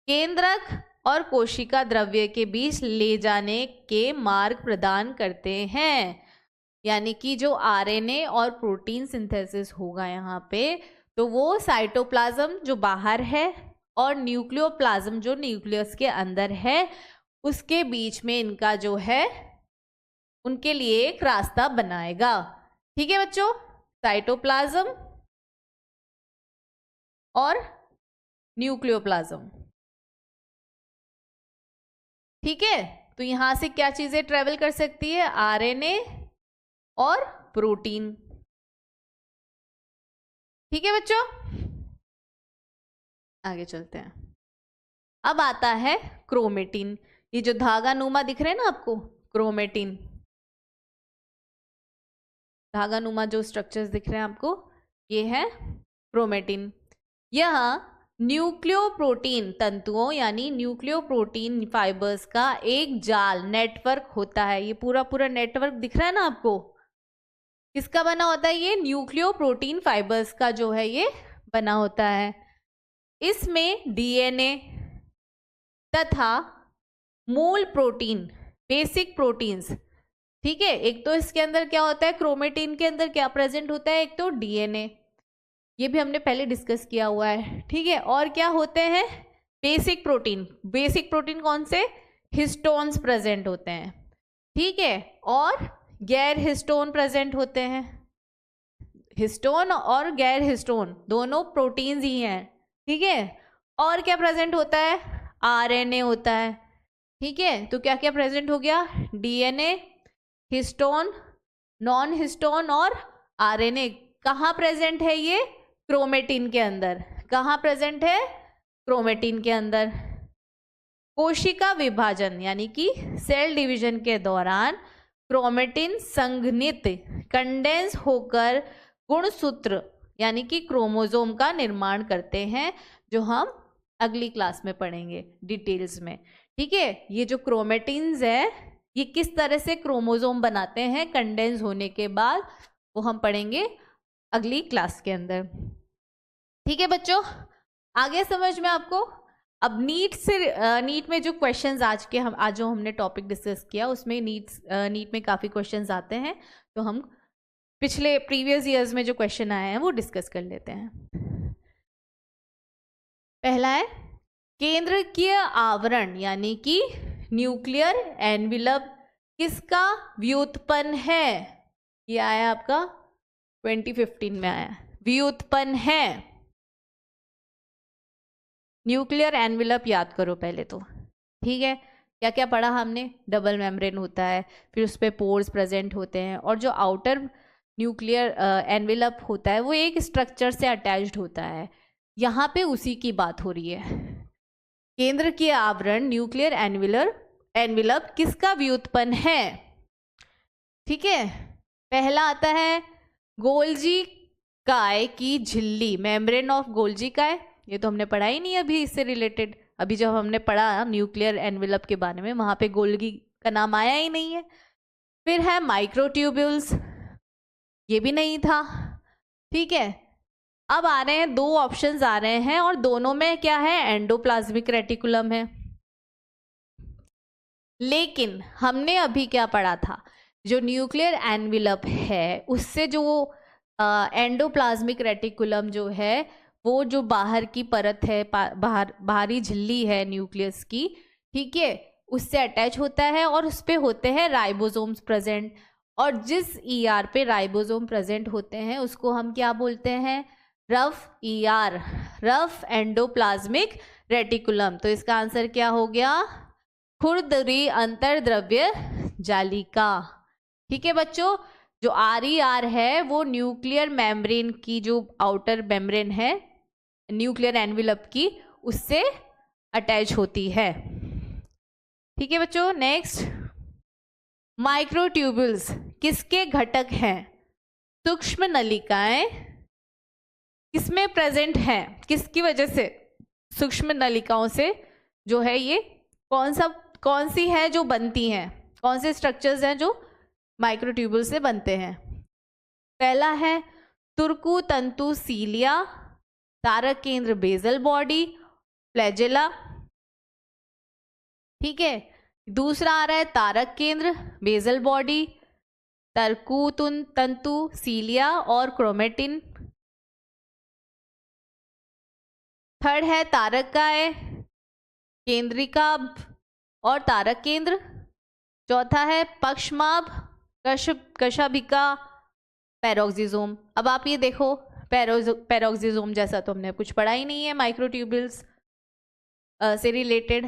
केंद्रक और कोशिका द्रव्य के बीच ले जाने के मार्ग प्रदान करते हैं। यानी कि जो RNA और प्रोटीन सिंथेसिस होगा यहाँ पे, तो वो साइटोप्लाज्म जो बाहर है और न्यूक्लियोप्लाज्म जो न्यूक्लियस के अंदर है उसके बीच में इनका जो है उनके लिए एक रास्ता बनाएगा। ठीक है बच्चों, साइटोप्लाज्म और न्यूक्लियोप्लाज्म। ठीक है, तो यहां से क्या चीजें ट्रेवल कर सकती है, आरएनए और प्रोटीन। ठीक है बच्चों, आगे चलते हैं। अब आता है क्रोमेटिन। ये जो धागा नुमा दिख रहे हैं ना आपको, क्रोमेटिन, धागा नुमा जो स्ट्रक्चर्स दिख रहे हैं आपको, ये है क्रोमेटिन। यह न्यूक्लियोप्रोटीन तंतुओं यानी न्यूक्लियोप्रोटीन फाइबर्स का एक जाल नेटवर्क होता है। ये पूरा पूरा नेटवर्क दिख रहा है ना आपको, किसका बना होता है, ये न्यूक्लियोप्रोटीन फाइबर्स का जो है ये बना होता है। इसमें डीएनए तथा मूल प्रोटीन, बेसिक प्रोटीन्स, ठीक है, एक तो इसके अंदर क्या होता है, क्रोमेटिन के अंदर क्या प्रेजेंट होता है, एक तो डीएनए, ये भी हमने पहले डिस्कस किया हुआ है, ठीक है, और क्या होते हैं, बेसिक प्रोटीन। बेसिक प्रोटीन कौन से, हिस्टोन्स प्रेजेंट होते हैं, ठीक है, और गैर हिस्टोन प्रेजेंट होते हैं। हिस्टोन और गैर हिस्टोन दोनों प्रोटीन्स ही हैं, ठीक है। और क्या प्रेजेंट होता है, आरएनए होता है, ठीक है। तो क्या क्या प्रेजेंट हो गया, डीएनए, हिस्टोन, नॉन हिस्टोन और आरएनए। कहाँ प्रेजेंट है ये, क्रोमेटिन के अंदर। कहाँ प्रेजेंट है, क्रोमेटिन के अंदर। कोशिका विभाजन यानी कि सेल डिवीजन के दौरान क्रोमेटिन संघनित, कंडेंस होकर गुणसूत्र यानी कि क्रोमोसोम का निर्माण करते हैं, जो हम अगली क्लास में पढ़ेंगे डिटेल्स में, ठीक है। ये जो क्रोमेटिन्स है ये किस तरह से क्रोमोसोम बनाते हैं कंडेंस होने के बाद, वो हम पढ़ेंगे अगली क्लास के अंदर, ठीक है बच्चों। आगे समझ में आपको। अब नीट में जो क्वेश्चंस आज जो हमने टॉपिक डिस्कस किया उसमें नीट में काफ़ी क्वेश्चंस आते हैं, तो हम पिछले प्रीवियस ईयर्स में जो क्वेश्चन आए हैं वो डिस्कस कर लेते हैं। पहला है केंद्रकीय आवरण यानी कि न्यूक्लियर एनविलप किसका व्युत्पन्न है, ये आया आपका 2015 में आया, व्युत्पन्न है। न्यूक्लियर एनविलप याद करो पहले तो, ठीक है। क्या क्या पढ़ा हमने, डबल मेम्ब्रेन होता है, फिर उस पर पोर्स प्रेजेंट होते हैं, और जो आउटर न्यूक्लियर एनविलप होता है वो एक स्ट्रक्चर से अटैच्ड होता है। यहाँ पे उसी की बात हो रही है। केंद्र की आवरण न्यूक्लियर एनविलप किसका व्युत्पन्न है, ठीक है। पहला आता है गोल्जी काय की झिल्ली, मेम्ब्रेन ऑफ गोल्जी काय, ये तो हमने पढ़ा ही नहीं अभी इससे रिलेटेड। अभी जब हमने पढ़ा न्यूक्लियर एनविलप के बारे में, वहां पे गोल्गी का नाम आया ही नहीं है। फिर है माइक्रोट्यूब्यूल्स, ये भी नहीं था, ठीक है। अब आ रहे हैं दो ऑप्शंस आ रहे हैं, और दोनों में क्या है, एंडोप्लाज्मिक रेटिकुलम है। लेकिन हमने अभी क्या पढ़ा था, जो न्यूक्लियर एनविलप है उससे जो एंडोप्लाज्मिक रेटिकुलम जो है वो जो बाहर की परत है, बाहरी झिल्ली है न्यूक्लियस की, ठीक है, उससे अटैच होता है, और उस पे होते हैं राइबोसोम्स प्रेजेंट। और जिस ईआर पे राइबोसोम प्रेजेंट होते हैं उसको हम क्या बोलते हैं, rough ER, rough endoplasmic reticulum. तो इसका आंसर क्या हो गया, खुरदरी अंतर्द्रव्य जालिका, ठीक है बच्चों। जो आर है वो न्यूक्लियर मेम्ब्रेन की जो आउटर मेम्ब्रेन है न्यूक्लियर एनविलप की, उससे अटैच होती है, ठीक है बच्चों। नेक्स्ट, माइक्रोट्यूब्यूल्स किसके घटक हैं, सूक्ष्म नलिकाएं किसमें प्रेजेंट हैं, किसकी वजह से, सूक्ष्म नलिकाओं से जो है ये कौन सी है जो बनती हैं, कौन से स्ट्रक्चर्स हैं जो माइक्रोट्यूब्यूल से बनते हैं। पहला है तुर्कु तंतु सीलिया, तारक केंद्र बेसल बॉडी, फ्लैजेला, ठीक है। दूसरा आ रहा है तारक केंद्र बेसल बॉडी, तुर्कु तंतु सीलिया और क्रोमेटिन। थर्ड है तारकाय, केंद्रिकाभ और तारक केंद्र। चौथा है पक्षमाभ, कशाभिका, पैरोक्सिसोम। अब आप ये देखो पैरोक्सिसोम जैसा तो हमने कुछ पढ़ा ही नहीं है माइक्रोट्यूब्यूल्स से रिलेटेड।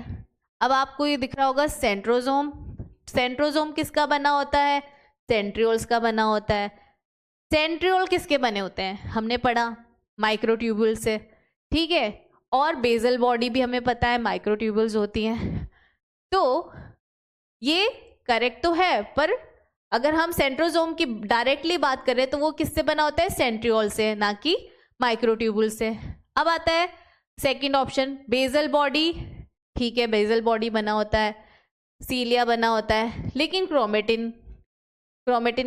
अब आपको ये दिख रहा होगा सेंट्रोजोम। सेंट्रोजोम किसका बना होता है? सेंट्रियोल्स का बना होता है। सेंट्रियोल किसके बने होते हैं? हमने पढ़ा माइक्रोट्यूब्यूल से, ठीक है। और बेसल बॉडी भी हमें पता है माइक्रोट्यूब्यूल्स होती हैं। तो ये करेक्ट तो है, पर अगर हम सेंट्रोजोम की डायरेक्टली बात करें तो वो किससे बना होता है? सेंट्रियोल से, ना कि माइक्रोट्यूब्यूल से। अब आता है सेकंड ऑप्शन, बेसल बॉडी। ठीक है, बेसल बॉडी बना होता है, सीलिया बना होता है, लेकिन क्रोमेटिन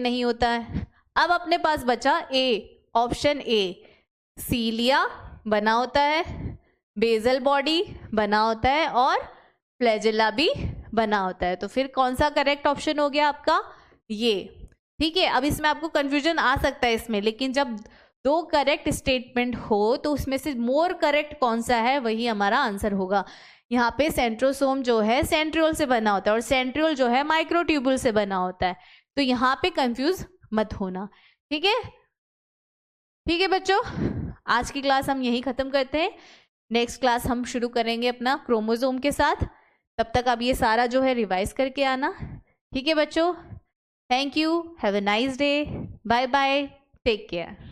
नहीं होता है। अब अपने पास बचा ए, ऑप्शन ए, सीलिया बना होता है, बेसल बॉडी बना होता है और फ्लैजेला भी बना होता है। तो फिर कौन सा करेक्ट ऑप्शन हो गया आपका? ये, ठीक है। अब इसमें आपको कंफ्यूजन आ सकता है इसमें, लेकिन जब दो करेक्ट स्टेटमेंट हो तो उसमें से मोर करेक्ट कौन सा है वही हमारा आंसर होगा। यहाँ पे सेंट्रोसोम जो है सेंट्रियोल से बना होता है और सेंट्रियोल जो है माइक्रोट्यूब्यूल से बना होता है। तो यहाँ पे कंफ्यूज मत होना, ठीक है। ठीक है बच्चों, आज की क्लास हम यहीं ख़त्म करते हैं। नेक्स्ट क्लास हम शुरू करेंगे अपना क्रोमोसोम के साथ। तब तक आप ये सारा जो है रिवाइज करके आना, ठीक है बच्चों। Thank you, have a nice day, bye bye, take care.